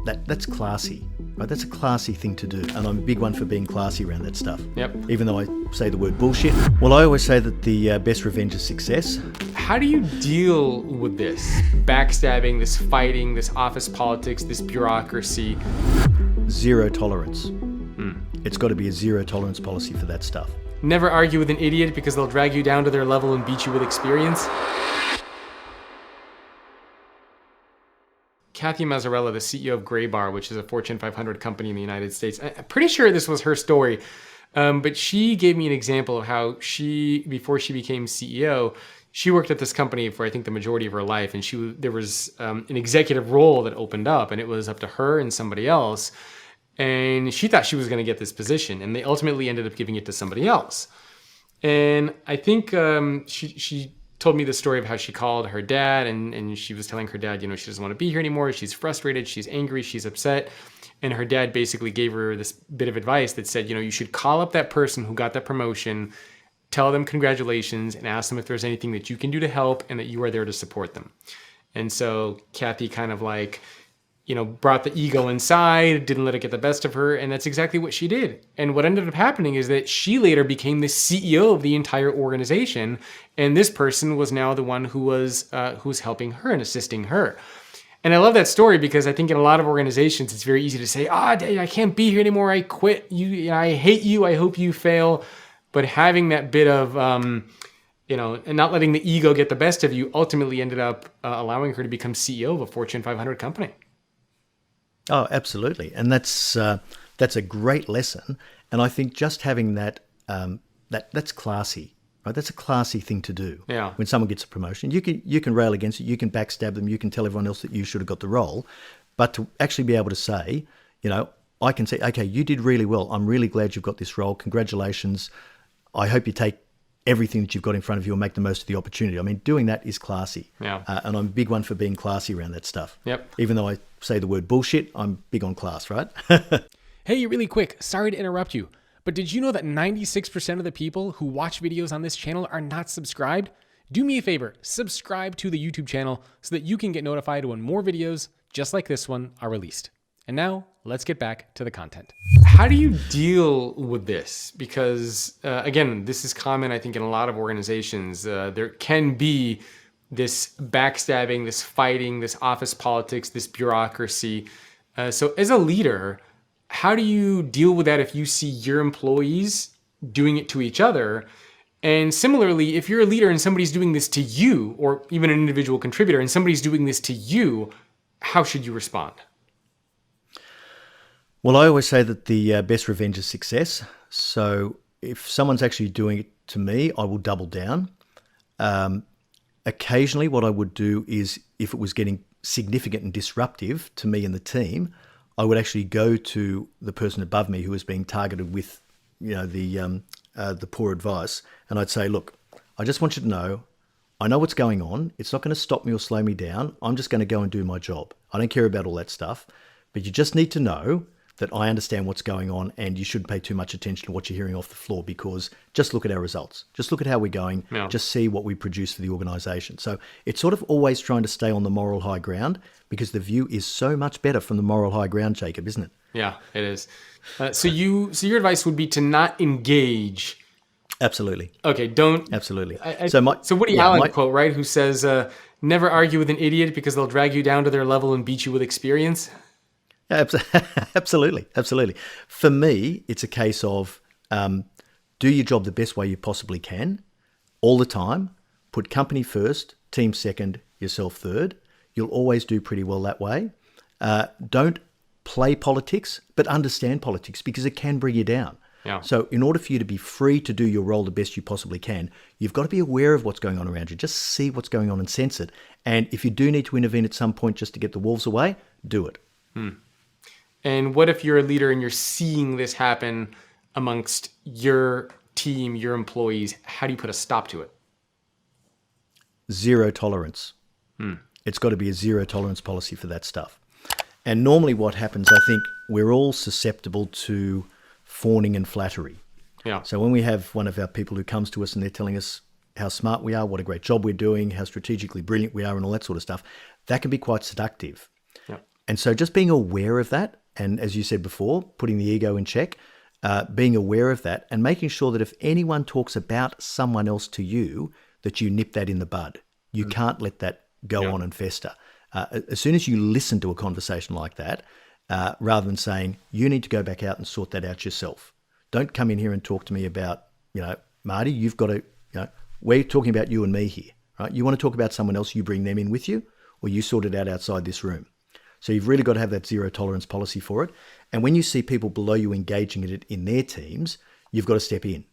that's classy, right? That's a classy thing to do. And I'm a big one for being classy around that stuff. Yep. Even though I say the word bullshit. Well, I always say that the best revenge is success. How do you deal with this backstabbing, this fighting, this office politics, this bureaucracy? Zero tolerance. It's got to be a zero tolerance policy for that stuff. Never argue with an idiot because they'll drag you down to their level and beat you with experience. Kathy Mazzarella, the CEO of Graybar, which is a Fortune 500 company in the United States. I'm pretty sure this was her story, but she gave me an example of how before she became CEO, she worked at this company for, I think, the majority of her life, and there was an executive role that opened up, and it was up to her and somebody else, and she thought she was going to get this position, and they ultimately ended up giving it to somebody else. And I think she told me the story of how she called her dad, and she was telling her dad, she doesn't want to be here anymore. She's frustrated, she's angry, she's upset. And her dad basically gave her this bit of advice that said, you should call up that person who got that promotion, tell them congratulations, and ask them if there's anything that you can do to help and that you are there to support them. And so Kathy kind of brought the ego inside, didn't let it get the best of her, and that's exactly what she did. And what ended up happening is that she later became the CEO of the entire organization, and this person was now the one who was helping her and assisting her. And I love that story because I think in a lot of organizations, it's very easy to say, I can't be here anymore, I quit, I hate you, I hope you fail. But having that bit of, and not letting the ego get the best of you ultimately ended up allowing her to become CEO of a Fortune 500 company. Oh, absolutely. And that's a great lesson. And I think just having that, that's classy, right? That's a classy thing to do. Yeah. When someone gets a promotion, you can rail against it, you can backstab them, you can tell everyone else that you should have got the role. But to actually be able to say, I can say, okay, you did really well. I'm really glad you've got this role. Congratulations. I hope you take everything that you've got in front of you and make the most of the opportunity. I mean, doing that is classy. Yeah. And I'm a big one for being classy around that stuff. Yep. Even though I say the word bullshit, I'm big on class, right? Hey, really quick, sorry to interrupt you, but did you know that 96% of the people who watch videos on this channel are not subscribed? Do me a favor, subscribe to the YouTube channel so that you can get notified when more videos just like this one are released. And now, let's get back to the content. How do you deal with this? Because, again, this is common, I think, in a lot of organizations. There can be this backstabbing, this fighting, this office politics, this bureaucracy. So as a leader, how do you deal with that if you see your employees doing it to each other? And similarly, if you're a leader and somebody's doing this to you, or even an individual contributor, and somebody's doing this to you, how should you respond? Well, I always say that the best revenge is success. So if someone's actually doing it to me, I will double down. Occasionally, what I would do is, if it was getting significant and disruptive to me and the team, I would actually go to the person above me who was being targeted with, the poor advice, and I'd say, look, I just want you to know, I know what's going on. It's not going to stop me or slow me down. I'm just going to go and do my job. I don't care about all that stuff, but you just need to know that I understand what's going on, and you shouldn't pay too much attention to what you're hearing off the floor, because just look at our results. Just look at how we're going. Yeah. Just see what we produce for the organization. So it's sort of always trying to stay on the moral high ground, because the view is so much better from the moral high ground, Jacob, isn't it? Yeah, it is. So your advice would be to not engage. Absolutely. Okay, don't. Absolutely. So Woody Allen quote, right, who says, never argue with an idiot because they'll drag you down to their level and beat you with experience. Absolutely. Absolutely. For me, it's a case of do your job the best way you possibly can all the time. Put company first, team second, yourself third. You'll always do pretty well that way. Don't play politics, but understand politics, because it can bring you down. Yeah. So in order for you to be free to do your role the best you possibly can, you've got to be aware of what's going on around you. Just see what's going on and sense it. And if you do need to intervene at some point just to get the wolves away, do it. And what if you're a leader and you're seeing this happen amongst your team, your employees? How do you put a stop to it? Zero tolerance. It's got to be a zero tolerance policy for that stuff. And normally what happens, I think, we're all susceptible to fawning and flattery. Yeah. So when we have one of our people who comes to us and they're telling us how smart we are, what a great job we're doing, how strategically brilliant we are, and all that sort of stuff, that can be quite seductive. Yeah. And so just being aware of that, and as you said before, putting the ego in check, being aware of that and making sure that if anyone talks about someone else to you, that you nip that in the bud. You can't let that go on and fester. As soon as you listen to a conversation like that, rather than saying, you need to go back out and sort that out yourself. Don't come in here and talk to me about, Marty, you've got to, we're talking about you and me here, right? You want to talk about someone else, you bring them in with you, or you sort it out outside this room. So you've really got to have that zero tolerance policy for it. And when you see people below you engaging in it in their teams, you've got to step in.